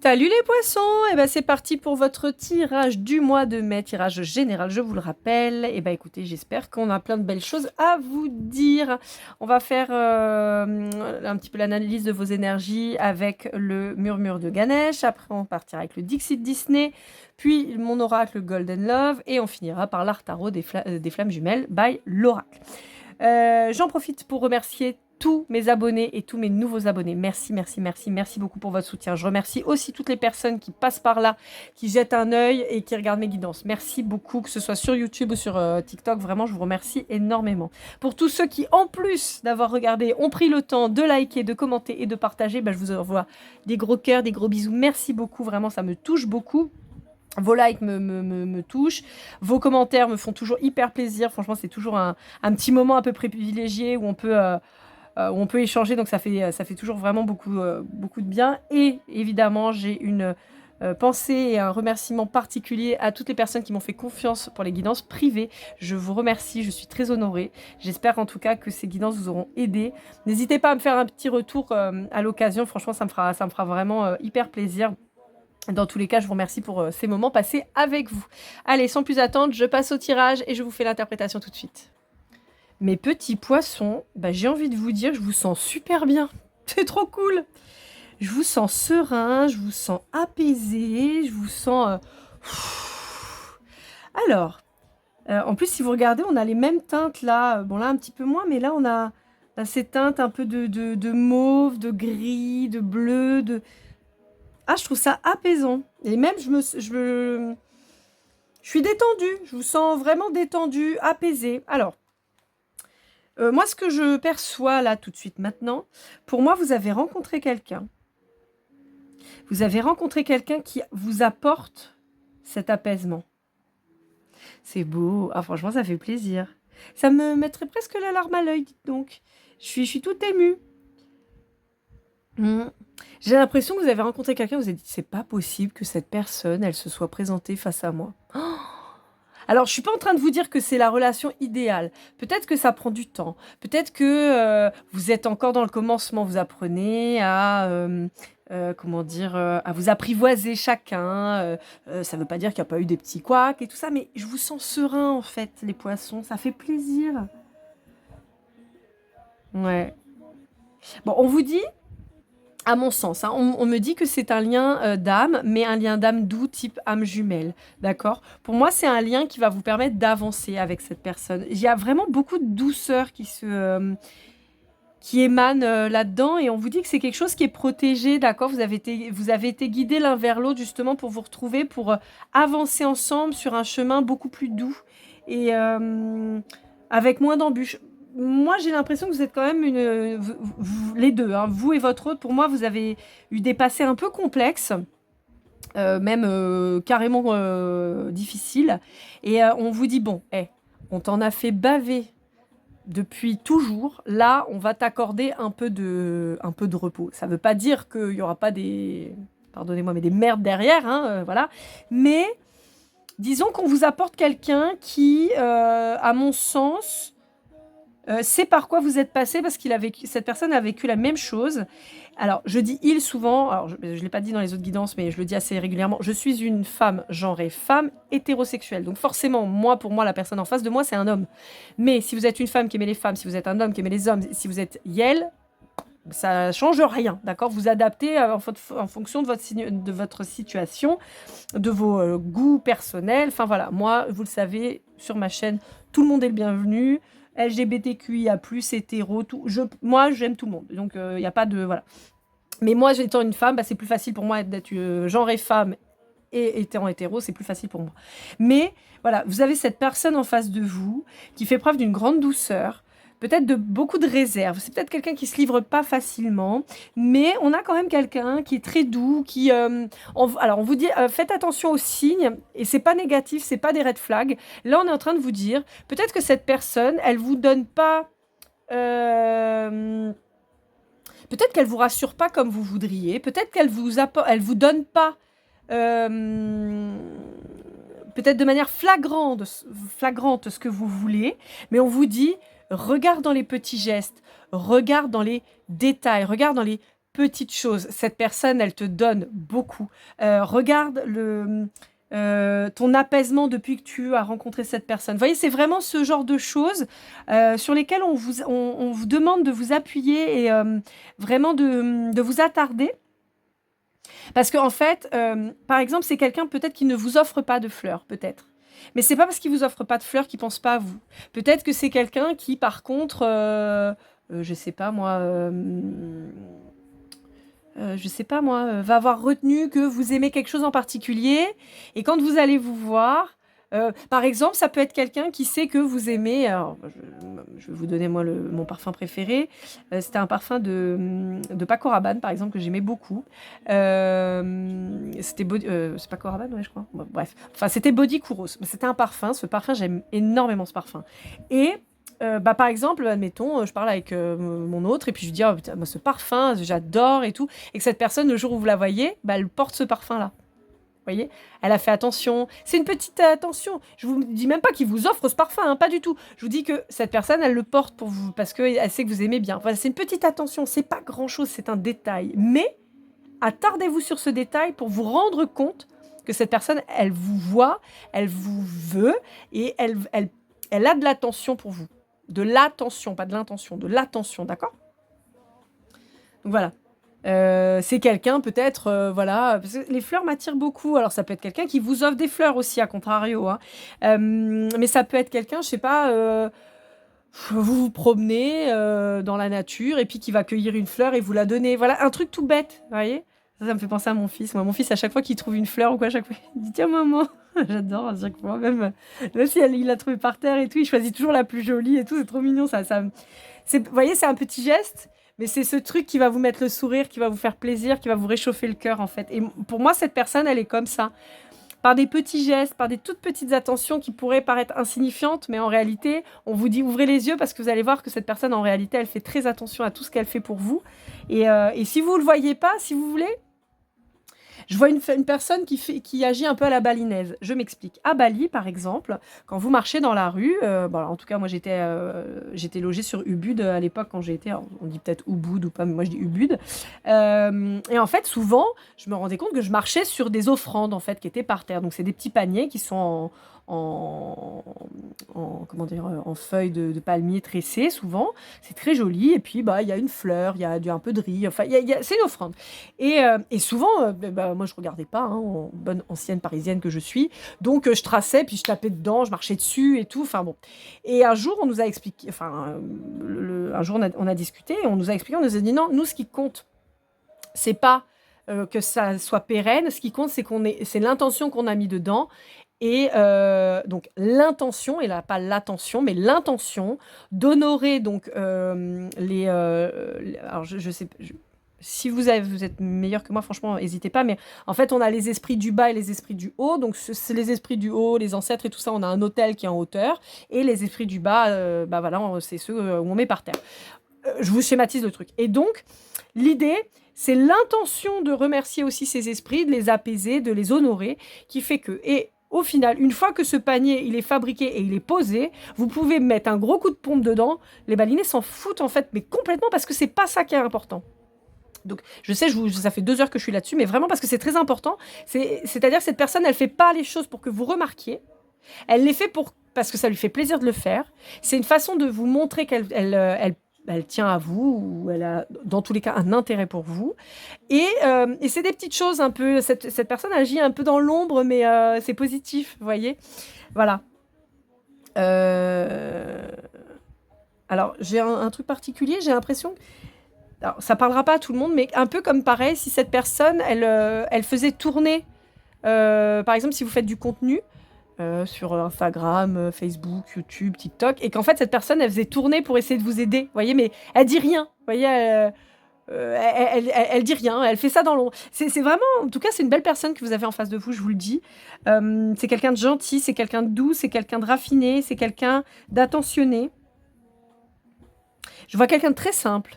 Salut les poissons! Et ben c'est parti pour votre tirage du mois de mai, tirage général, je vous le rappelle. Et ben écoutez, j'espère qu'on a plein de belles choses à vous dire. On va faire un petit peu l'analyse de vos énergies avec le murmure de Ganesh. Après, on partira avec le Dixit Disney, puis mon oracle Golden Love, et on finira par l'art tarot des flammes jumelles by l'oracle. J'en profite pour remercier tous mes abonnés et tous mes nouveaux abonnés. Merci, merci, merci, merci beaucoup pour votre soutien. Je remercie aussi toutes les personnes qui passent par là, qui jettent un œil et qui regardent mes guidances. Merci beaucoup, que ce soit sur YouTube ou sur TikTok. Vraiment, je vous remercie énormément. Pour tous ceux qui, en plus d'avoir regardé, ont pris le temps de liker, de commenter et de partager, je vous envoie des gros cœurs, des gros bisous. Merci beaucoup, vraiment, ça me touche beaucoup. Vos likes me touchent, vos commentaires me font toujours hyper plaisir. Franchement, c'est toujours un petit moment un peu privilégié où on peut échanger, donc ça fait toujours vraiment beaucoup de bien. Et évidemment, j'ai une pensée et un remerciement particulier à toutes les personnes qui m'ont fait confiance pour les guidances privées. Je vous remercie, je suis très honorée. J'espère en tout cas que ces guidances vous auront aidé. N'hésitez pas à me faire un petit retour à l'occasion, franchement, ça me fera vraiment hyper plaisir. Dans tous les cas, je vous remercie pour ces moments passés avec vous. Allez, sans plus attendre, je passe au tirage et je vous fais l'interprétation tout de suite. Mes petits poissons, j'ai envie de vous dire, je vous sens super bien. C'est trop cool. Je vous sens serein, je vous sens apaisé, je vous sens... Alors, en plus, si vous regardez, on a les mêmes teintes là. Bon, là, un petit peu moins, mais là, on a ces teintes un peu de mauve, de gris, de bleu, de... Ah, je trouve ça apaisant. Et même, je suis détendue. Je vous sens vraiment détendue, apaisée. Alors, moi, ce que je perçois là, tout de suite, maintenant, pour moi, vous avez rencontré quelqu'un. Vous avez rencontré quelqu'un qui vous apporte cet apaisement. C'est beau. Ah, franchement, ça fait plaisir. Ça me mettrait presque la larme à l'œil, dites donc. Je suis toute émue. J'ai l'impression que vous avez rencontré quelqu'un, vous avez dit, c'est pas possible que cette personne, elle se soit présentée face à moi. Oh, alors, je suis pas en train de vous dire que c'est la relation idéale. Peut-être que ça prend du temps. Peut-être que vous êtes encore dans le commencement. Vous apprenez à, à vous apprivoiser chacun. Ça veut pas dire qu'il n'y a pas eu des petits couacs et tout ça, mais je vous sens serein, en fait, les poissons. Ça fait plaisir. Ouais. Bon, on vous dit... À mon sens, hein, on me dit que c'est un lien d'âme, mais un lien d'âme doux, type âme jumelle, d'accord? Pour moi, c'est un lien qui va vous permettre d'avancer avec cette personne. Il y a vraiment beaucoup de douceur qui émane là-dedans, et on vous dit que c'est quelque chose qui est protégé, d'accord? Vous avez été guidés l'un vers l'autre, justement, pour vous retrouver, pour avancer ensemble sur un chemin beaucoup plus doux, et avec moins d'embûches. Moi, j'ai l'impression que vous êtes quand même les deux, hein, vous et votre autre. Pour moi, vous avez eu des passés un peu complexes, même carrément difficiles. Et on vous dit, bon, on t'en a fait baver depuis toujours. Là, on va t'accorder un peu de repos. Ça ne veut pas dire qu'il n'y aura pas pardonnez-moi, mais des merdes derrière, hein, voilà. Mais disons qu'on vous apporte quelqu'un qui, à mon sens... c'est par quoi vous êtes passé, parce cette personne a vécu la même chose. Alors, je dis il souvent, alors je ne l'ai pas dit dans les autres guidances, mais je le dis assez régulièrement, je suis une femme genrée femme hétérosexuelle. Donc forcément, pour moi, la personne en face de moi, c'est un homme. Mais si vous êtes une femme qui aimait les femmes, si vous êtes un homme qui aimait les hommes, si vous êtes yel, ça change rien, d'accord? Vous adaptez en fonction de votre situation, de vos goûts personnels. Enfin voilà, moi, vous le savez, sur ma chaîne, tout le monde est le bienvenu. LGBTQIA+, hétéro, tout. Moi, j'aime tout le monde. Donc, il n'y a pas de... Voilà. Mais moi, étant une femme, c'est plus facile pour moi d'être genrée femme et étant hétéro, c'est plus facile pour moi. Mais, voilà, vous avez cette personne en face de vous qui fait preuve d'une grande douceur, peut-être de beaucoup de réserve. C'est peut-être quelqu'un qui se livre pas facilement, mais on a quand même quelqu'un qui est très doux, qui... alors, on vous dit, faites attention aux signes, et c'est pas négatif, c'est pas des red flags. Là, on est en train de vous dire, peut-être que cette personne, elle vous donne pas... peut-être qu'elle vous rassure pas comme vous voudriez, peut-être qu'elle vous donne pas... peut-être de manière flagrante ce que vous voulez, mais on vous dit... Regarde dans les petits gestes, regarde dans les détails, regarde dans les petites choses. Cette personne, elle te donne beaucoup. Regarde ton apaisement depuis que tu as rencontré cette personne. Vous voyez, c'est vraiment ce genre de choses sur lesquelles on vous demande de vous appuyer et vraiment de vous attarder. Parce qu'en fait, par exemple, c'est quelqu'un peut-être qui ne vous offre pas de fleurs, peut-être. Mais c'est pas parce qu'il vous offre pas de fleurs qu'il pense pas à vous. Peut-être que c'est quelqu'un qui, par contre, je sais pas moi, je sais pas moi, va avoir retenu que vous aimez quelque chose en particulier, et quand vous allez vous voir, par exemple, ça peut être quelqu'un qui sait que vous aimez. Alors, je vais vous donner moi mon parfum préféré. C'était un parfum de Paco Rabanne, par exemple, que j'aimais beaucoup. C'est Paco Rabanne, ouais, je crois. Bon, bref, enfin, c'était Body Kouros. C'était un parfum. Ce parfum, j'aime énormément ce parfum. Et par exemple, admettons, je parle avec mon autre et puis je lui dis, oh, putain, moi, ce parfum, j'adore et tout. Et que cette personne, le jour où vous la voyez, elle porte ce parfum-là. Vous voyez, elle a fait attention. C'est une petite attention. Je vous dis même pas qu'il vous offre ce parfum, hein, pas du tout. Je vous dis que cette personne, elle le porte pour vous parce qu'elle sait que vous aimez bien. Voilà, c'est une petite attention. C'est pas grand-chose, c'est un détail. Mais attardez-vous sur ce détail pour vous rendre compte que cette personne, elle vous voit, elle vous veut et elle a de l'attention pour vous. De l'attention, pas de l'intention, de l'attention, d'accord? Donc voilà. C'est quelqu'un peut-être, voilà, parce que les fleurs m'attirent beaucoup. Alors ça peut être quelqu'un qui vous offre des fleurs aussi, à contrario, hein. Mais ça peut être quelqu'un, je sais pas, vous vous promenez dans la nature et puis qui va cueillir une fleur et vous la donner. Voilà, un truc tout bête, vous voyez? Ça me fait penser à mon fils. Moi, mon fils, à chaque fois qu'il trouve une fleur ou quoi, à chaque fois, il dit tiens maman. J'adore à chaque fois, même si il l'a trouvée par terre et tout, il choisit toujours la plus jolie et tout, c'est trop mignon ça. Vous voyez, c'est un petit geste. Mais c'est ce truc qui va vous mettre le sourire, qui va vous faire plaisir, qui va vous réchauffer le cœur, en fait. Et pour moi, cette personne, elle est comme ça. Par des petits gestes, par des toutes petites attentions qui pourraient paraître insignifiantes, mais en réalité, on vous dit ouvrez les yeux parce que vous allez voir que cette personne, en réalité, elle fait très attention à tout ce qu'elle fait pour vous. Et si vous ne le voyez pas, si vous voulez, je vois une personne qui agit un peu à la balinaise. Je m'explique. À Bali, par exemple, quand vous marchez dans la rue, en tout cas, moi, j'étais logée sur Ubud à l'époque quand j'ai été. On dit peut-être Ubud ou pas, mais moi, je dis Ubud. Et en fait, souvent, je me rendais compte que je marchais sur des offrandes, en fait, qui étaient par terre. Donc, c'est des petits paniers qui sont comment dire, en feuilles de palmier tressées, souvent. C'est très joli. Et puis, il y a une fleur, il y a un peu de riz. Enfin, c'est une offrande. Et souvent, moi, je regardais pas, hein, en bonne ancienne parisienne que je suis. Donc, je traçais, puis je tapais dedans, je marchais dessus et tout. Enfin, bon. Et un jour, on nous a expliqué, un jour, on a discuté, et on nous a expliqué, on nous a dit non, nous, ce qui compte, c'est pas que ça soit pérenne. Ce qui compte, c'est l'intention qu'on a mis dedans. Et donc l'intention, et là pas l'attention, mais l'intention d'honorer donc alors je sais, si vous êtes meilleur que moi, franchement, n'hésitez pas. Mais en fait, on a les esprits du bas et les esprits du haut. Donc c'est les esprits du haut, les ancêtres et tout ça. On a un autel qui est en hauteur, et les esprits du bas, voilà, c'est ceux où on met par terre. Je vous schématise le truc. Et donc l'idée, c'est l'intention de remercier aussi ces esprits, de les apaiser, de les honorer, qui fait que au final, une fois que ce panier il est fabriqué et il est posé, vous pouvez mettre un gros coup de pompe dedans. Les balinés s'en foutent en fait, mais complètement, parce que c'est pas ça qui est important. Donc, je sais, ça fait 2 heures que je suis là-dessus, mais vraiment parce que c'est très important. C'est-à-dire que cette personne, elle fait pas les choses pour que vous remarquiez. Elle les fait parce que ça lui fait plaisir de le faire. C'est une façon de vous montrer qu'elle tient à vous, ou elle a, dans tous les cas, un intérêt pour vous. Et c'est des petites choses un peu. Cette personne agit un peu dans l'ombre, mais c'est positif, vous voyez. Voilà. Alors, j'ai un truc particulier, j'ai l'impression. Alors, ça parlera pas à tout le monde, mais un peu comme pareil, si cette personne, elle faisait tourner, par exemple, si vous faites du contenu sur Instagram, Facebook, YouTube, TikTok, et qu'en fait, cette personne, elle faisait tourner pour essayer de vous aider, vous voyez, mais elle dit rien, vous voyez, elle dit rien, elle fait ça dans l'ombre. C'est vraiment, en tout cas, c'est une belle personne que vous avez en face de vous, je vous le dis. C'est quelqu'un de gentil, c'est quelqu'un de doux, c'est quelqu'un de raffiné, c'est quelqu'un d'attentionné. Je vois quelqu'un de très simple,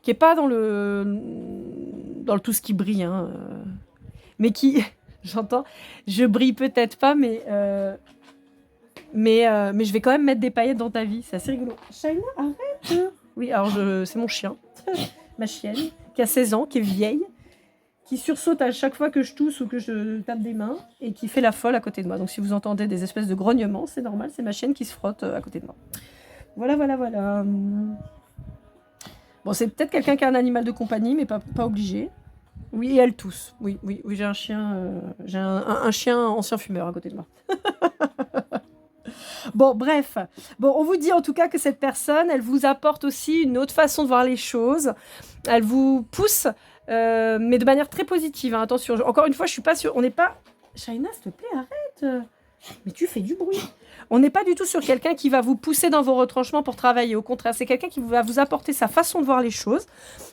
qui est pas dans le tout ce qui brille, hein, mais qui, j'entends, je brille peut-être pas, mais je vais quand même mettre des paillettes dans ta vie, c'est assez rigolo. Shaina, arrête. Oui, alors c'est mon chien, ma chienne, qui a 16 ans, qui est vieille, qui sursaute à chaque fois que je tousse ou que je tape des mains et qui fait la folle à côté de moi. Donc si vous entendez des espèces de grognements, c'est normal, c'est ma chienne qui se frotte à côté de moi. Voilà. Bon, c'est peut-être quelqu'un qui a un animal de compagnie, mais pas obligé. Oui, et elle tousse. Oui, j'ai un chien, j'ai un chien ancien fumeur à côté de moi. Bon, bref. Bon, on vous dit en tout cas que cette personne, elle vous apporte aussi une autre façon de voir les choses. Elle vous pousse, mais de manière très positive. Hein. Attention, encore une fois, je suis pas sûre. On n'est pas... Shaina, s'il te plaît, arrête. Mais tu fais du bruit. On n'est pas du tout sur quelqu'un qui va vous pousser dans vos retranchements pour travailler. Au contraire, c'est quelqu'un qui va vous apporter sa façon de voir les choses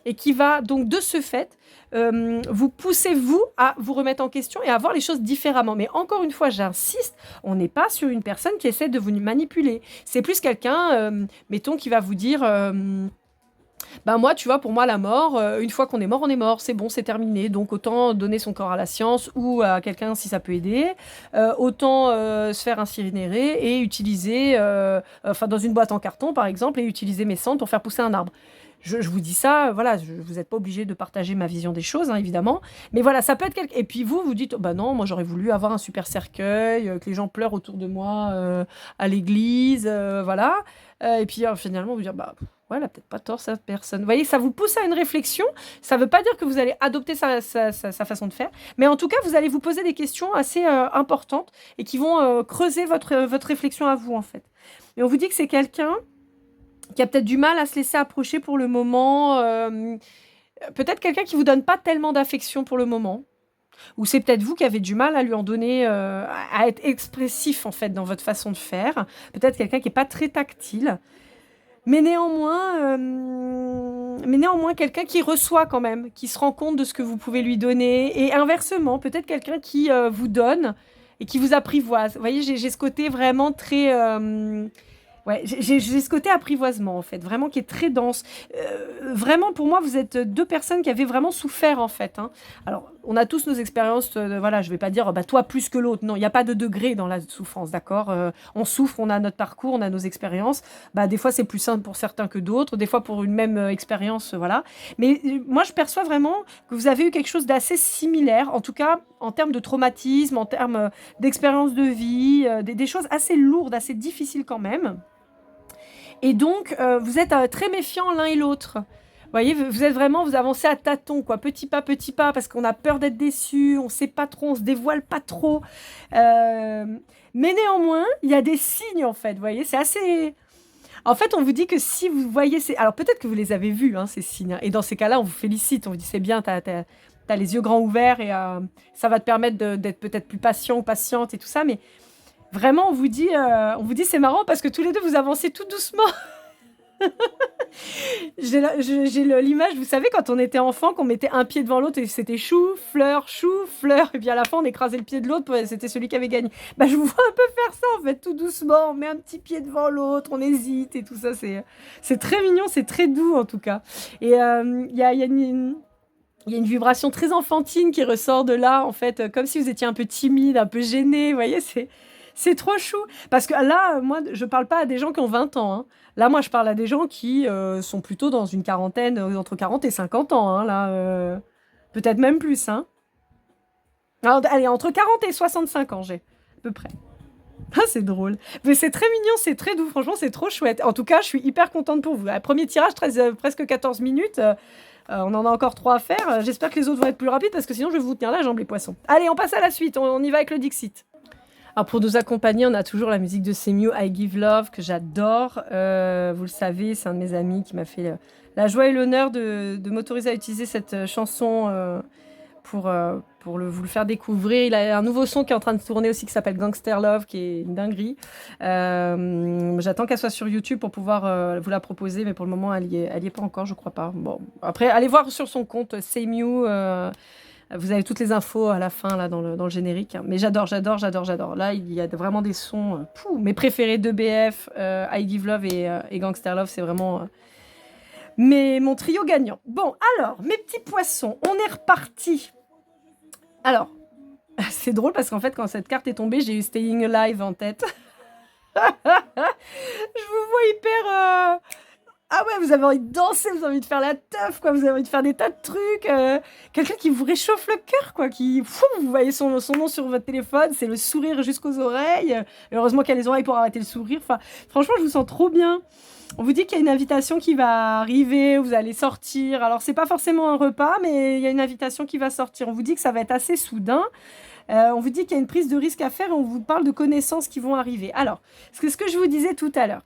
et qui va donc de ce fait vous pousser, vous, à vous remettre en question et à voir les choses différemment. Mais encore une fois, j'insiste, on n'est pas sur une personne qui essaie de vous manipuler. C'est plus quelqu'un, mettons, qui va vous dire... ben moi, tu vois, pour moi, la mort, une fois qu'on est mort, c'est bon, c'est terminé. Donc, autant donner son corps à la science ou à quelqu'un si ça peut aider. Autant se faire incinérer et utiliser, dans une boîte en carton, par exemple, et utiliser mes cendres pour faire pousser un arbre. Je vous dis ça, voilà, vous n'êtes pas obligé de partager ma vision des choses, hein, évidemment. Mais voilà, ça peut être quelqu'un... Et puis vous dites, bah non, moi j'aurais voulu avoir un super cercueil, que les gens pleurent autour de moi à l'église, voilà. Et puis finalement, vous dire, bah... Ouais, elle a peut-être pas tort, cette personne. Vous voyez, ça vous pousse à une réflexion. Ça ne veut pas dire que vous allez adopter sa façon de faire. Mais en tout cas, vous allez vous poser des questions assez importantes et qui vont creuser votre réflexion à vous, en fait. Et on vous dit que c'est quelqu'un qui a peut-être du mal à se laisser approcher pour le moment. Peut-être quelqu'un qui ne vous donne pas tellement d'affection pour le moment. Ou c'est peut-être vous qui avez du mal à lui en donner, à être expressif, en fait, dans votre façon de faire. Peut-être quelqu'un qui n'est pas très tactile. Mais néanmoins, quelqu'un qui reçoit quand même, qui se rend compte de ce que vous pouvez lui donner. Et inversement, peut-être quelqu'un qui vous donne et qui vous apprivoise. Vous voyez, j'ai ce côté vraiment très... j'ai ce côté apprivoisement, en fait, vraiment qui est très dense. Vraiment, pour moi, vous êtes deux personnes qui avaient vraiment souffert, en fait. Hein. Alors, on a tous nos expériences, voilà, je ne vais pas dire, toi plus que l'autre. Non, il n'y a pas de degré dans la souffrance, d'accord. On souffre, on a notre parcours, on a nos expériences. Des fois, c'est plus simple pour certains que d'autres. Des fois, pour une même expérience, voilà. Mais moi, je perçois vraiment que vous avez eu quelque chose d'assez similaire, en tout cas, en termes de traumatisme, en termes d'expérience de vie, des choses assez lourdes, assez difficiles quand même. Et donc, vous êtes très méfiants l'un et l'autre. Vous voyez, vous avancez à tâtons, quoi, petit pas, parce qu'on a peur d'être déçu, on ne sait pas trop, on ne se dévoile pas trop. Mais néanmoins, il y a des signes, en fait, vous voyez, c'est assez... En fait, on vous dit que si vous voyez... Alors, peut-être que vous les avez vus, hein, ces signes, hein, et dans ces cas-là, on vous félicite, on vous dit, c'est bien, t'as les yeux grands ouverts, et ça va te permettre d'être peut-être plus patient ou patiente, et tout ça, mais... Vraiment, on vous dit c'est marrant parce que tous les deux, vous avancez tout doucement. J'ai l'image, vous savez, quand on était enfant, qu'on mettait un pied devant l'autre et c'était chou, fleur, et puis à la fin, on écrasait le pied de l'autre, c'était celui qui avait gagné. Je vous vois un peu faire ça, en fait, tout doucement, on met un petit pied devant l'autre, on hésite et tout ça, c'est très mignon, c'est très doux, en tout cas. Et il y a une vibration très enfantine qui ressort de là, en fait, comme si vous étiez un peu timide, un peu gêné, vous voyez, c'est trop chou. Parce que là, moi, je parle pas à des gens qui ont 20 ans. Hein. Là, moi, je parle à des gens qui sont plutôt dans une quarantaine, entre 40 et 50 ans. Hein, là, peut-être même plus. Hein. Alors, allez, entre 40 et 65 ans, j'ai à peu près. Ah, c'est drôle. Mais c'est très mignon, c'est très doux. Franchement, c'est trop chouette. En tout cas, je suis hyper contente pour vous. Premier tirage, presque 14 minutes. On en a encore 3 à faire. J'espère que les autres vont être plus rapides parce que sinon, je vais vous tenir la jambe, les poissons. Allez, on passe à la suite. On y va avec le Dixit. Alors pour nous accompagner, on a toujours la musique de Semiu, I Give Love, que j'adore. Vous le savez, c'est un de mes amis qui m'a fait la joie et l'honneur de m'autoriser à utiliser cette chanson pour vous le faire découvrir. Il a un nouveau son qui est en train de tourner aussi qui s'appelle Gangster Love, qui est une dinguerie. J'attends qu'elle soit sur YouTube pour pouvoir vous la proposer, mais pour le moment, elle y est pas encore, je crois pas. Bon, après, allez voir sur son compte Semiu. Vous avez toutes les infos à la fin, là, dans le générique. Mais j'adore. Là, il y a vraiment des sons... mes préférés de BF, I Give Love et Gangster Love, c'est vraiment mon trio gagnant. Bon, alors, mes petits poissons, on est reparti. Alors, c'est drôle parce qu'en fait, quand cette carte est tombée, j'ai eu Staying Alive en tête. Je vous vois hyper... Ah ouais, vous avez envie de danser, vous avez envie de faire la teuf, quoi. Vous avez envie de faire des tas de trucs. Quelqu'un qui vous réchauffe le cœur, quoi. Vous voyez son nom sur votre téléphone, c'est le sourire jusqu'aux oreilles. Heureusement qu'il y a les oreilles pour arrêter le sourire. Enfin, franchement, je vous sens trop bien. On vous dit qu'il y a une invitation qui va arriver, vous allez sortir. Alors, c'est pas forcément un repas, mais il y a une invitation qui va sortir. On vous dit que ça va être assez soudain. On vous dit qu'il y a une prise de risque à faire et on vous parle de connaissances qui vont arriver. Alors, ce que je vous disais tout à l'heure,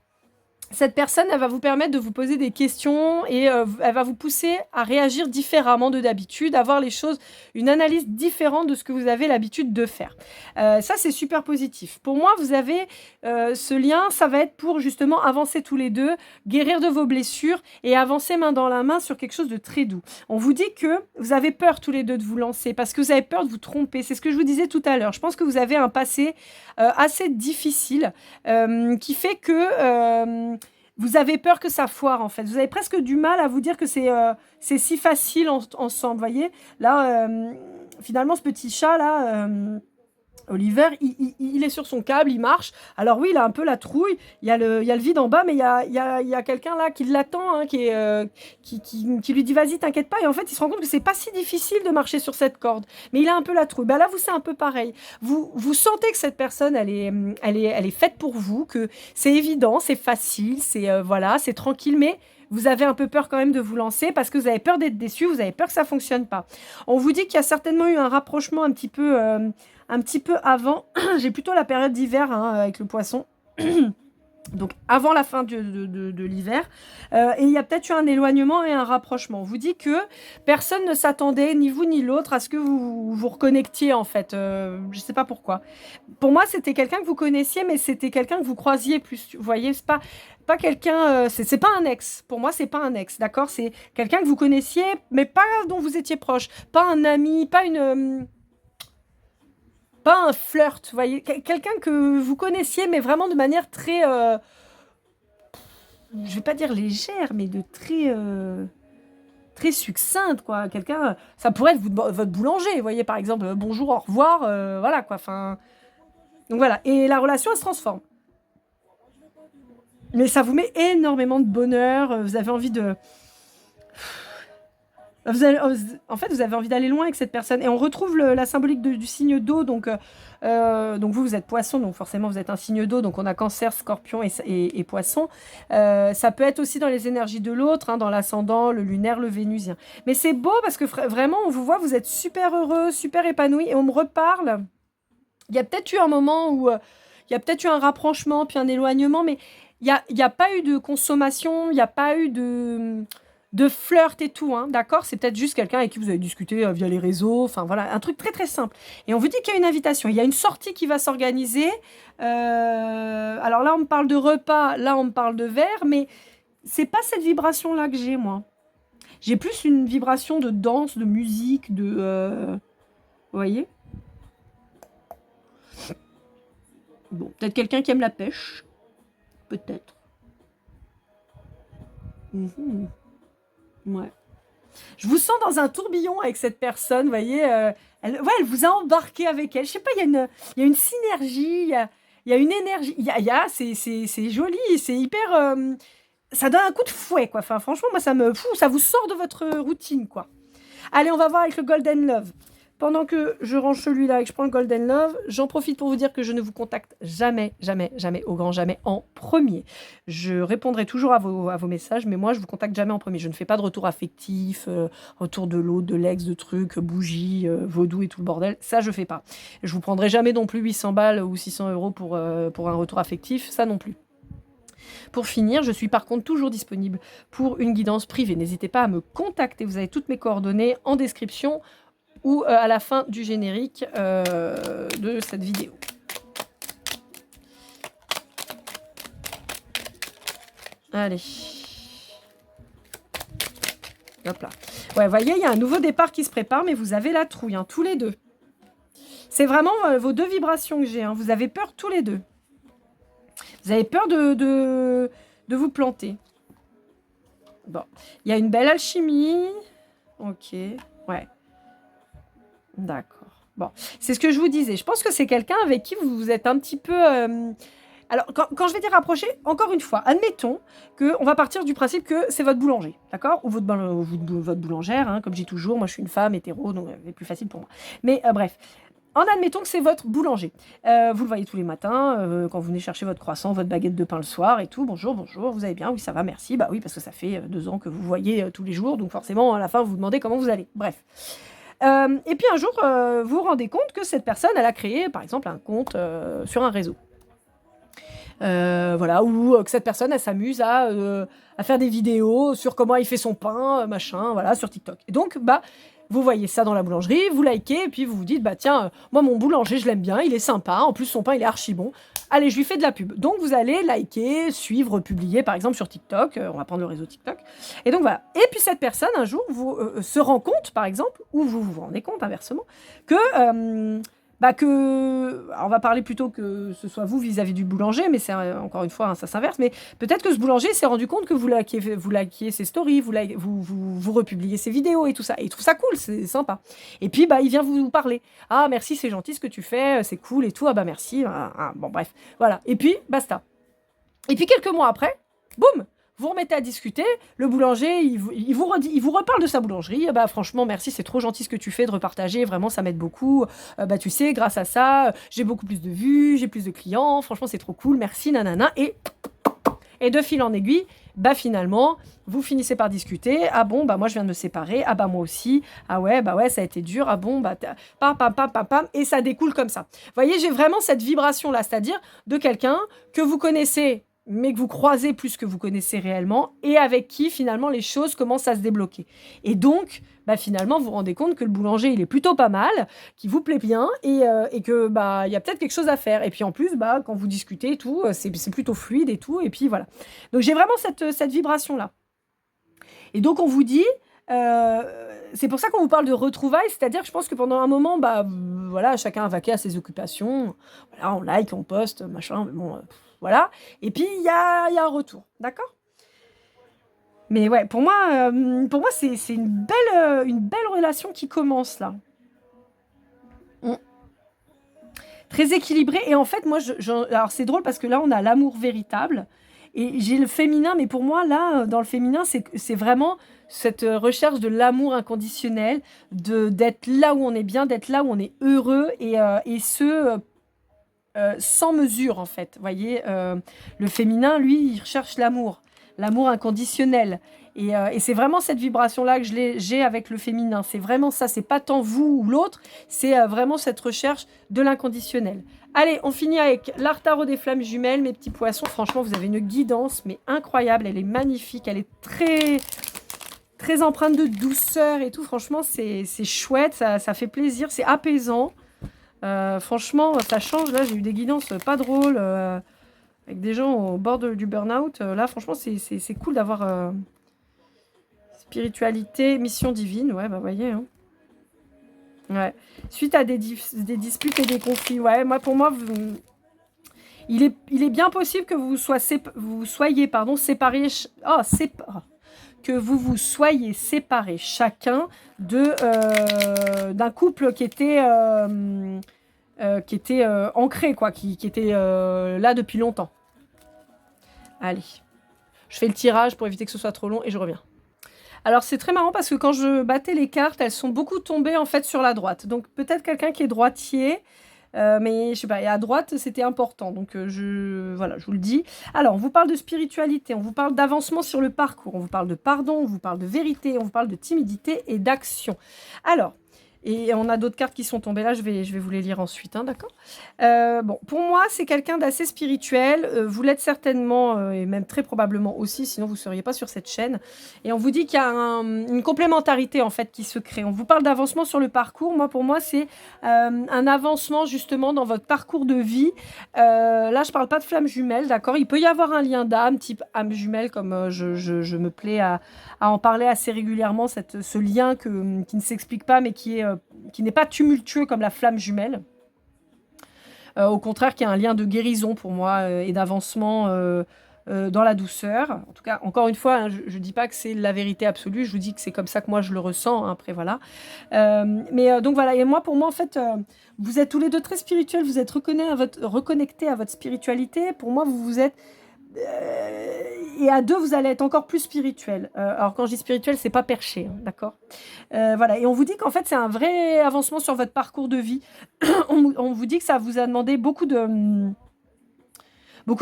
cette personne, elle va vous permettre de vous poser des questions et elle va vous pousser à réagir différemment de d'habitude, à voir les choses, une analyse différente de ce que vous avez l'habitude de faire. Ça, c'est super positif. Pour moi, vous avez ce lien, ça va être pour justement avancer tous les deux, guérir de vos blessures et avancer main dans la main sur quelque chose de très doux. On vous dit que vous avez peur tous les deux de vous lancer parce que vous avez peur de vous tromper. C'est ce que je vous disais tout à l'heure. Je pense que vous avez un passé assez difficile qui fait que vous avez peur que ça foire, en fait. Vous avez presque du mal à vous dire que c'est si facile ensemble, voyez. Là, finalement, ce petit chat-là, Oliver, il est sur son câble, il marche. Alors oui, il a un peu la trouille. Il y a le vide en bas, mais il y a quelqu'un là qui l'attend, hein, qui lui dit vas-y, t'inquiète pas. Et en fait, il se rend compte que c'est pas si difficile de marcher sur cette corde. Mais il a un peu la trouille. Bah là, vous c'est un peu pareil. Vous sentez que cette personne, elle est faite pour vous, que c'est évident, c'est facile, voilà, c'est tranquille, mais vous avez un peu peur quand même de vous lancer parce que vous avez peur d'être déçu, vous avez peur que ça fonctionne pas. On vous dit qu'il y a certainement eu un rapprochement un petit peu avant. J'ai plutôt la période d'hiver hein, avec le poisson. Donc avant la fin de l'hiver. Et il y a peut-être eu un éloignement et un rapprochement. On vous dit que personne ne s'attendait, ni vous ni l'autre, à ce que vous vous reconnectiez en fait. Je ne sais pas pourquoi. Pour moi, c'était quelqu'un que vous connaissiez, mais c'était quelqu'un que vous croisiez plus. Vous voyez, c'est pas quelqu'un... c'est pas un ex. Pour moi, c'est pas un ex, d'accord? C'est quelqu'un que vous connaissiez, mais pas dont vous étiez proche. Pas un ami, pas une... pas un flirt, vous voyez, quelqu'un que vous connaissiez, mais vraiment de manière très, je vais pas dire légère, mais de très succincte, quoi. Quelqu'un, ça pourrait être votre boulanger, vous voyez, par exemple, bonjour, au revoir, voilà, quoi. Enfin, donc voilà. Et la relation, elle se transforme. Mais ça vous met énormément de bonheur. Vous avez envie de, en fait, vous avez envie d'aller loin avec cette personne. Et on retrouve la symbolique du signe d'eau. Donc vous êtes poisson, donc forcément, vous êtes un signe d'eau. Donc, on a cancer, scorpion et poisson. Ça peut être aussi dans les énergies de l'autre, hein, dans l'ascendant, le lunaire, le vénusien. Mais c'est beau parce que vraiment, on vous voit, vous êtes super heureux, super épanoui. Et on me reparle. Il y a peut-être eu un moment où il y a peut-être eu un rapprochement, puis un éloignement, mais il y a pas eu de consommation, il n'y a pas eu de flirt et tout, hein, d'accord? C'est peut-être juste quelqu'un avec qui vous avez discuté via les réseaux, enfin voilà, un truc très très simple. Et on vous dit qu'il y a une invitation, il y a une sortie qui va s'organiser. Alors là, on me parle de repas, là, on me parle de verre, mais c'est pas cette vibration-là que j'ai, moi. J'ai plus une vibration de danse, de musique, vous voyez? Bon, peut-être quelqu'un qui aime la pêche, peut-être. Mhm. Ouais. Je vous sens dans un tourbillon avec cette personne, vous voyez. Elle vous a embarqué avec elle. Je sais pas, il y a une synergie, il y a une énergie. C'est joli, c'est hyper. Ça donne un coup de fouet, quoi. Enfin, franchement, moi, ça vous sort de votre routine, quoi. Allez, on va voir avec le Golden Love. Pendant que je range celui-là et que je prends le Golden Love, j'en profite pour vous dire que je ne vous contacte jamais, jamais, jamais, au grand jamais, en premier. Je répondrai toujours à vos messages, mais moi, je vous contacte jamais en premier. Je ne fais pas de retour affectif, retour de l'autre, de l'ex, de trucs, bougies, vaudou et tout le bordel. Ça, je fais pas. Je vous prendrai jamais non plus 800 balles ou 600 euros pour un retour affectif. Ça non plus. Pour finir, je suis par contre toujours disponible pour une guidance privée. N'hésitez pas à me contacter. Vous avez toutes mes coordonnées en description ou à la fin du générique de cette vidéo. Allez. Hop là. Ouais, vous voyez, il y a un nouveau départ qui se prépare, mais vous avez la trouille, hein, tous les deux. C'est vraiment vos deux vibrations que j'ai. Hein. Vous avez peur tous les deux. Vous avez peur de vous planter. Bon. Il y a une belle alchimie. Ok. Ouais. D'accord. Bon, c'est ce que je vous disais. Je pense que c'est quelqu'un avec qui vous êtes un petit peu... Alors, quand je vais dire rapprocher, encore une fois, admettons qu'on va partir du principe que c'est votre boulanger, d'accord? Ou votre boulangère, hein, comme je dis toujours, moi je suis une femme hétéro, donc c'est plus facile pour moi. Mais bref, en admettant que c'est votre boulanger. Vous le voyez tous les matins, quand vous venez chercher votre croissant, votre baguette de pain le soir et tout. Bonjour, bonjour, vous allez bien? Oui, ça va, merci. Bah oui, parce que ça fait 2 ans que vous voyez tous les jours, donc forcément, à la fin, vous vous demandez comment vous allez. Bref. Et puis un jour, vous vous rendez compte que cette personne, elle a créé, par exemple, un compte sur un réseau. Voilà, ou que cette personne, elle s'amuse à faire des vidéos sur comment il fait son pain, machin, voilà, sur TikTok. Et donc, bah, vous voyez ça dans la boulangerie, vous likez, et puis vous vous dites, bah tiens, moi mon boulanger, je l'aime bien, il est sympa, en plus son pain, il est archi bon. Allez, je lui fais de la pub. Donc vous allez liker, suivre, publier, par exemple sur TikTok, on va prendre le réseau TikTok. Et donc voilà. Et puis cette personne, un jour, se rend compte, par exemple, ou vous vous rendez compte inversement, que alors on va parler plutôt que ce soit vous vis-à-vis du boulanger, mais c'est encore une fois, hein, ça s'inverse, mais peut-être que ce boulanger s'est rendu compte que vous likiez ses stories, vous republiez ses vidéos et tout ça, et il trouve ça cool, c'est sympa. Et puis, bah, il vient vous parler. Ah, merci, c'est gentil ce que tu fais, c'est cool et tout, ah bah merci, bon bref, voilà. Et puis, basta. Et puis quelques mois après, boum, vous remettez à discuter, le boulanger, il vous reparle de sa boulangerie. Bah, franchement, merci, c'est trop gentil ce que tu fais de repartager, vraiment, ça m'aide beaucoup. Bah, tu sais, grâce à ça, j'ai beaucoup plus de vues, j'ai plus de clients, franchement, c'est trop cool, merci, nanana. Et de fil en aiguille, bah finalement, vous finissez par discuter. Ah bon, bah moi je viens de me séparer. Ah bah moi aussi. Ah ouais, bah ouais, ça a été dur. Ah bon, bah pam, pam, pam, pam, pam. Et ça découle comme ça. Vous voyez, j'ai vraiment cette vibration-là, c'est-à-dire de quelqu'un que vous connaissez, mais que vous croisez plus que vous connaissez réellement, et avec qui finalement les choses commencent à se débloquer. Et donc, bah finalement, vous vous rendez compte que le boulanger, il est plutôt pas mal, qu'il vous plaît bien, et que bah il y a peut-être quelque chose à faire. Et puis en plus, bah quand vous discutez et tout, c'est plutôt fluide et tout, et puis voilà. Donc j'ai vraiment cette vibration-là. Et donc on vous dit, c'est pour ça qu'on vous parle de retrouvailles, c'est-à-dire que je pense que pendant un moment, bah voilà, chacun a vaqué à ses occupations, voilà, on like, on poste, machin, mais bon, voilà. Et puis il y a un retour, d'accord? Mais ouais, pour moi, c'est une belle relation qui commence là. Mm. Très équilibrée. Et en fait, moi, alors c'est drôle parce que là, on a l'amour véritable. Et j'ai le féminin, mais pour moi, là, dans le féminin, c'est vraiment cette recherche de l'amour inconditionnel, d'être là où on est bien, d'être là où on est heureux, et ce, sans mesure, en fait. Vous voyez, le féminin, lui, il recherche l'amour inconditionnel. Et c'est vraiment cette vibration-là que j'ai avec le féminin. C'est vraiment ça. C'est pas tant vous ou l'autre, c'est vraiment cette recherche de l'inconditionnel. Allez, on finit avec l'art tarot des flammes jumelles, mes petits poissons. Franchement, vous avez une guidance, mais incroyable. Elle est magnifique. Elle est très, très empreinte de douceur et tout. Franchement, c'est chouette. Ça fait plaisir. C'est apaisant. Franchement, ça change. Là, j'ai eu des guidances pas drôles avec des gens au bord du burn-out. Là, franchement, c'est cool d'avoir spiritualité, mission divine. Ouais, bah, voyez. Hein. Ouais. Suite à des disputes et des conflits. Ouais, pour moi, il est bien possible que vous soyez séparés. Que vous soyez séparés chacun d'un couple qui était ancré, quoi, qui était là depuis longtemps. Allez, je fais le tirage pour éviter que ce soit trop long et je reviens. Alors c'est très marrant parce que quand je battais les cartes, elles sont beaucoup tombées en fait sur la droite. Donc peut-être quelqu'un qui est droitier, mais je sais pas, et à droite c'était important. Donc voilà, je vous le dis. Alors on vous parle de spiritualité, on vous parle d'avancement sur le parcours, on vous parle de pardon, on vous parle de vérité, on vous parle de timidité et d'action. Alors, et on a d'autres cartes qui sont tombées là, je vais vous les lire ensuite, hein, d'accord? Bon, pour moi, c'est quelqu'un d'assez spirituel. Vous l'êtes certainement, et même très probablement aussi, sinon vous ne seriez pas sur cette chaîne. Et on vous dit qu'il y a une complémentarité, en fait, qui se crée. On vous parle d'avancement sur le parcours. Pour moi, c'est un avancement, justement, dans votre parcours de vie. Là, je ne parle pas de flamme jumelle, d'accord? Il peut y avoir un lien d'âme, type âme jumelle, comme je me plais à en parler assez régulièrement, ce lien qui ne s'explique pas, mais qui n'est pas tumultueux comme la flamme jumelle. Au contraire, qui a un lien de guérison pour moi et d'avancement dans la douceur. En tout cas, encore une fois, hein, je dis pas que c'est la vérité absolue, je vous dis que c'est comme ça que moi je le ressens, hein, après voilà. Donc voilà, et moi, pour moi, en fait, vous êtes tous les 2 très spirituels, vous êtes reconnectés à votre spiritualité. Pour moi, vous êtes et à 2, vous allez être encore plus spirituel. Alors quand je dis spirituel, c'est pas perché, hein, d'accord? Voilà, et on vous dit qu'en fait, c'est un vrai avancement sur votre parcours de vie. On vous dit que ça vous a demandé beaucoup de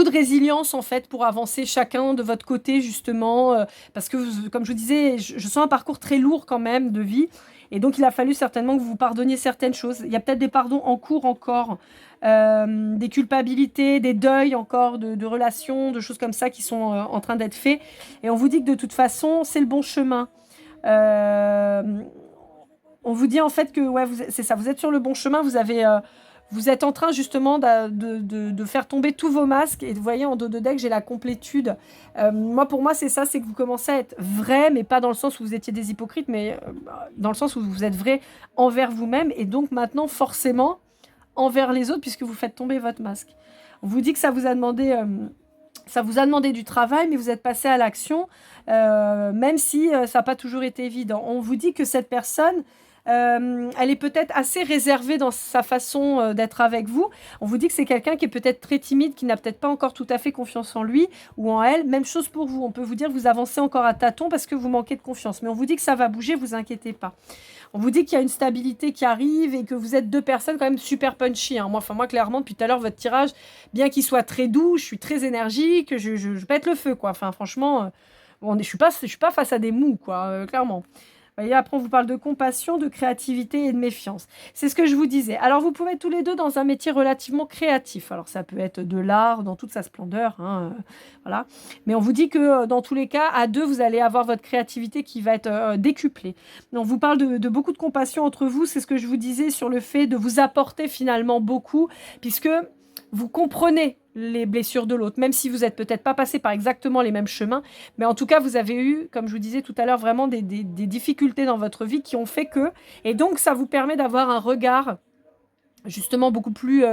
résilience en fait pour avancer chacun de votre côté justement, parce que comme je vous disais, je sens un parcours très lourd quand même de vie, et donc il a fallu certainement que vous vous pardonniez certaines choses. Il y a peut-être des pardons en cours encore, des culpabilités, des deuils encore de relations, de choses comme ça qui sont en train d'être faits, et on vous dit que de toute façon c'est le bon chemin. Euh, on vous dit en fait que ouais, c'est ça, vous êtes sur le bon chemin, vous êtes en train justement de faire tomber tous vos masques, et vous voyez en dos de deck j'ai la complétude. Moi pour moi c'est ça, c'est que vous commencez à être vrai, mais pas dans le sens où vous étiez des hypocrites, mais dans le sens où vous êtes vrai envers vous-même, et donc maintenant forcément envers les autres puisque vous faites tomber votre masque. On vous dit que ça vous a demandé du travail, mais vous êtes passé à l'action, même si ça n'a pas toujours été évident. On vous dit que cette personne, elle est peut-être assez réservée dans sa façon d'être avec vous. On vous dit que c'est quelqu'un qui est peut-être très timide, qui n'a peut-être pas encore tout à fait confiance en lui ou en elle. Même chose pour vous. On peut vous dire que vous avancez encore à tâtons parce que vous manquez de confiance. Mais on vous dit que ça va bouger, vous inquiétez pas. On vous dit qu'il y a une stabilité qui arrive et que vous êtes 2 personnes quand même super punchy, hein. Moi, clairement, depuis tout à l'heure, votre tirage, bien qu'il soit très doux, je suis très énergique, je pète le feu, quoi. Enfin, franchement, je suis pas face à des mous, quoi, clairement. Vous voyez, après, on vous parle de compassion, de créativité et de méfiance. C'est ce que je vous disais. Alors, vous pouvez être tous les 2 dans un métier relativement créatif. Alors, ça peut être de l'art dans toute sa splendeur, hein, voilà. Mais on vous dit que dans tous les cas, à 2, vous allez avoir votre créativité qui va être décuplée. On vous parle de beaucoup de compassion entre vous. C'est ce que je vous disais sur le fait de vous apporter finalement beaucoup, puisque vous comprenez les blessures de l'autre, même si vous n'êtes peut-être pas passé par exactement les mêmes chemins, mais en tout cas, vous avez eu, comme je vous disais tout à l'heure, vraiment des difficultés dans votre vie qui ont fait que, et donc ça vous permet d'avoir un regard justement beaucoup plus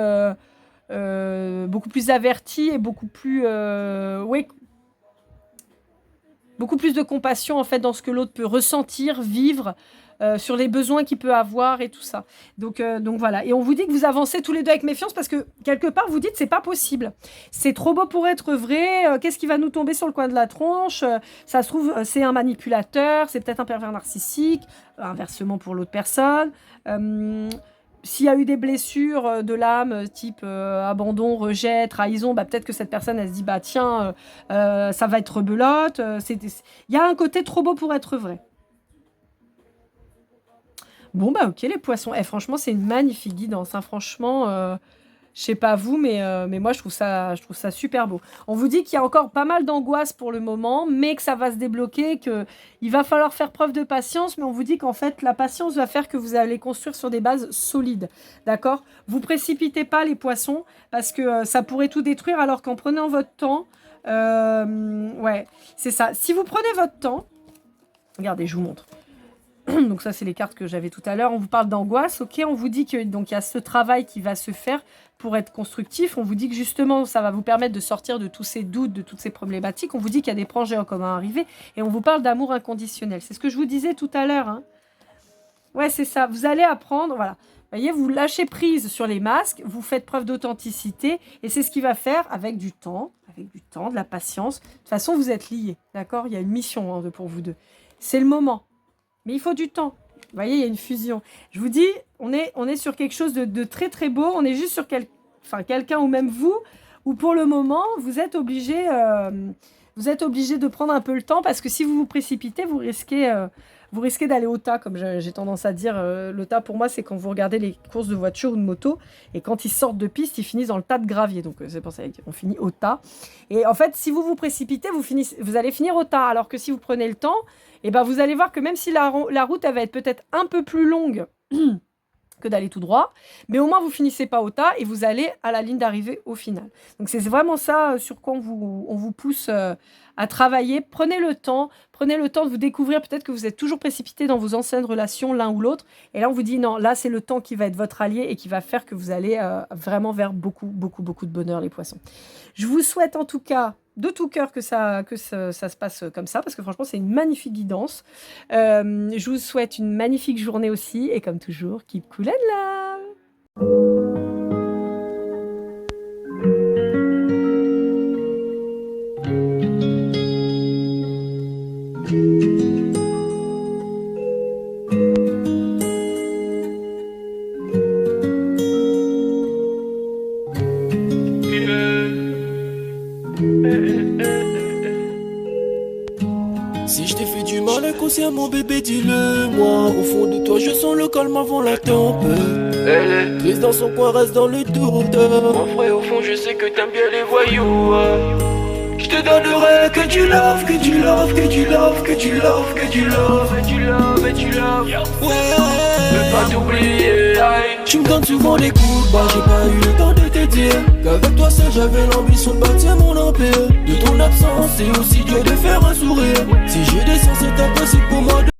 averti et oui, beaucoup plus de compassion en fait dans ce que l'autre peut ressentir, vivre, sur les besoins qu'il peut avoir et tout ça. Donc voilà. Et on vous dit que vous avancez tous les 2 avec méfiance parce que quelque part vous dites c'est pas possible. C'est trop beau pour être vrai. Qu'est-ce qui va nous tomber sur le coin de la tronche? Ça se trouve c'est un manipulateur, c'est peut-être un pervers narcissique, inversement pour l'autre personne. S'il y a eu des blessures de l'âme, type abandon, rejet, trahison, bah, peut-être que cette personne, elle se dit, bah tiens, ça va être rebelote. Il y a un côté trop beau pour être vrai. Bon, bah ok, les poissons. Eh, franchement, c'est une magnifique guidance, hein. Franchement, je sais pas vous, mais moi, je trouve ça super beau. On vous dit qu'il y a encore pas mal d'angoisse pour le moment, mais que ça va se débloquer, qu'il va falloir faire preuve de patience, mais on vous dit qu'en fait, la patience va faire que vous allez construire sur des bases solides. D'accord? Vous précipitez pas les poissons, parce que ça pourrait tout détruire, alors qu'en prenant votre temps, ouais, c'est ça. Si vous prenez votre temps, regardez, je vous montre. Donc ça, c'est les cartes que j'avais tout à l'heure. On vous parle d'angoisse, ok. On vous dit que donc il y a ce travail qui va se faire pour être constructif. On vous dit que justement, ça va vous permettre de sortir de tous ces doutes, de toutes ces problématiques. On vous dit qu'il y a des projets en commun à arriver. Et on vous parle d'amour inconditionnel. C'est ce que je vous disais tout à l'heure, hein. Ouais, c'est ça. Vous allez apprendre, voilà. Vous voyez, vous lâchez prise sur les masques, vous faites preuve d'authenticité, et c'est ce qui va faire avec du temps, de la patience. De toute façon, vous êtes liés, d'accord? Il y a une mission pour vous 2. C'est le moment. Mais il faut du temps. Vous voyez, il y a une fusion. Je vous dis, on est sur quelque chose de très très beau. On est juste sur quelqu'un ou même vous, où pour le moment, vous êtes obligé de prendre un peu le temps, parce que si vous vous précipitez, vous risquez d'aller au tas, comme j'ai tendance à dire. Le tas, pour moi, c'est quand vous regardez les courses de voiture ou de moto, et quand ils sortent de piste, ils finissent dans le tas de gravier. Donc c'est pour ça qu'on finit au tas. Et en fait, si vous vous précipitez, vous allez finir au tas, alors que si vous prenez le temps, et ben vous allez voir que même si la route elle va être peut-être un peu plus longue que d'aller tout droit, mais au moins vous finissez pas au tas et vous allez à la ligne d'arrivée au final. Donc c'est vraiment ça sur quoi on vous pousse à travailler. Prenez le temps de vous découvrir. Peut-être que vous êtes toujours précipité dans vos anciennes relations l'un ou l'autre, et là on vous dit non, là c'est le temps qui va être votre allié et qui va faire que vous allez vraiment vers beaucoup beaucoup beaucoup de bonheur, les poissons. Je vous souhaite en tout cas de tout cœur que ça se passe comme ça, parce que franchement, c'est une magnifique guidance. Je vous souhaite une magnifique journée aussi, et comme toujours, keep cool and love. Si je t'ai fait du mal inconsciemment bébé dis-le moi. Au fond de toi je sens le calme avant la tempête. Elle est triste dans son coin, reste dans le doute. Mon frère au fond je sais que t'aimes bien les voyous. Je te donnerai que du love, que du love, que du love, que du love, que du love, et du love, et du love. Ouais, veux pas t'oublier. Tu me donnes souvent des coups de barre, j'ai pas eu le temps de te dire qu'avec toi seul j'avais l'ambition de bâtir mon empire. De ton absence c'est aussi dur de faire un sourire. Si je descends c'est impossible pour moi de